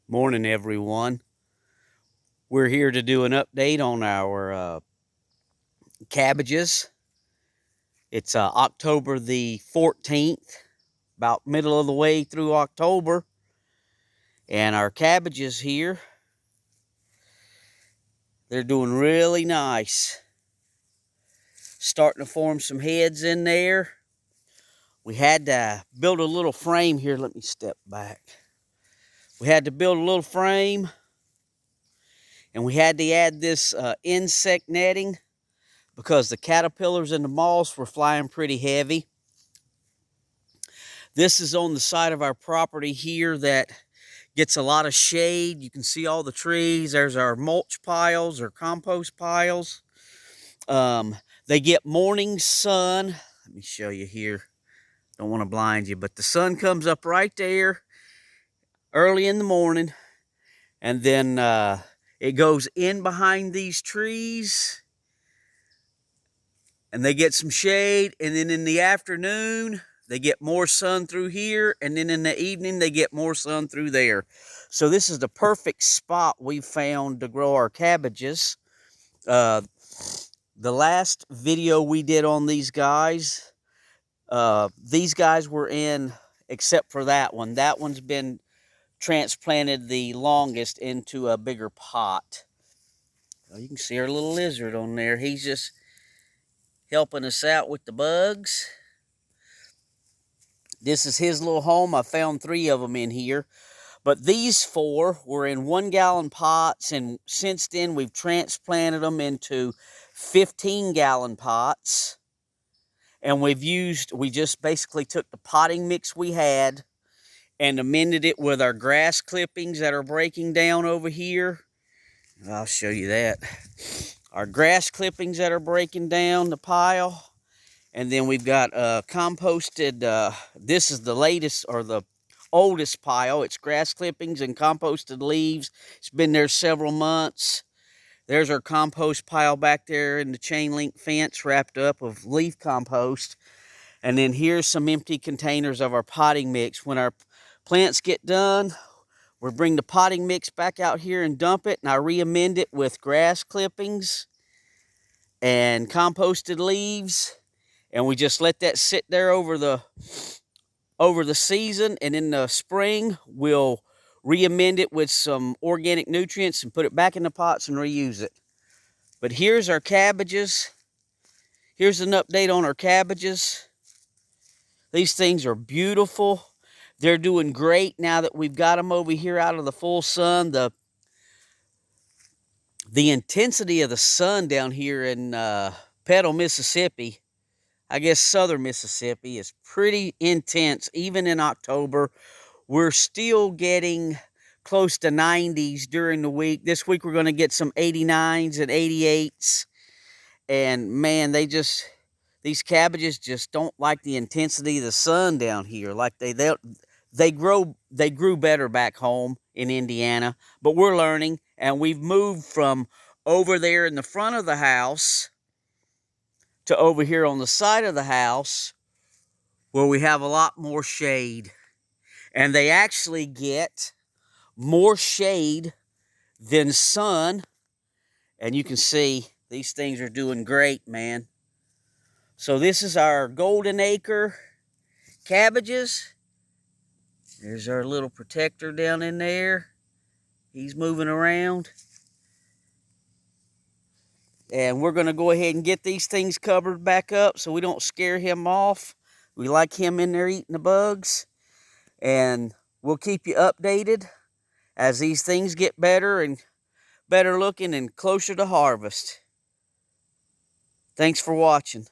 Morning, everyone. We're here to do an update on our cabbages. It's October the 14th, about middle of the way through October. And our cabbages here, they're doing really nice. Starting to form some heads in there. We had to build a little frame here. Let me step back. We had to build a little frame. And we had to add this insect netting because the caterpillars and the moths were flying pretty heavy. This is on the side of our property here that gets a lot of shade. You can see all the trees. There's our mulch piles or compost piles. They get morning sun. Let me show you here. Don't want to blind you, but the sun comes up right there early in the morning, and then it goes in behind these trees, and they get some shade, and then in the afternoon, they get more sun through here, and then in the evening, they get more sun through there. So this is the perfect spot we found to grow our cabbages. The last video we did on these guys were in, except for that one. That one's been transplanted the longest into a bigger pot. You can see our little lizard on there. He's just helping us out with the bugs. This is his little home. I found 3 of them in here. But these 4 were in 1-gallon pots, and since then we've transplanted them into 15-gallon pots. And we just basically took the potting mix we had and amended it with our grass clippings that are breaking down over here. I'll show you that. Our grass clippings that are breaking down the pile. And then we've got composted, this is the latest or the oldest pile. It's grass clippings and composted leaves. It's been there several months. There's our compost pile back there in the chain link fence wrapped up of leaf compost. And then here's some empty containers of our potting mix. When our plants get done, we bring the potting mix back out here and dump it, and I re-amend it with grass clippings and composted leaves. And we just let that sit there over the season, and in the spring we'll re-amend it with some organic nutrients and put it back in the pots and reuse it. But here's our cabbages. Here's an update on our cabbages. These things are beautiful. They're doing great now that we've got them over here out of the full sun. The intensity of the sun down here in Petal, Mississippi, I guess southern Mississippi, is pretty intense. Even in October, we're still getting close to 90s during the week. This week we're going to get some 89s and 88s. And man, these cabbages just don't like the intensity of the sun down here. Like they grew better back home in Indiana, but we're learning, and we've moved from over there in the front of the house to over here on the side of the house where we have a lot more shade. And they actually get more shade than sun. And you can see these things are doing great, man. So this is our golden acre cabbages. There's our little protector down in there. He's moving around. And we're going to go ahead and get these things covered back up so we don't scare him off. We like him in there eating the bugs. And we'll keep you updated as these things get better and better looking and closer to harvest. Thanks for watching.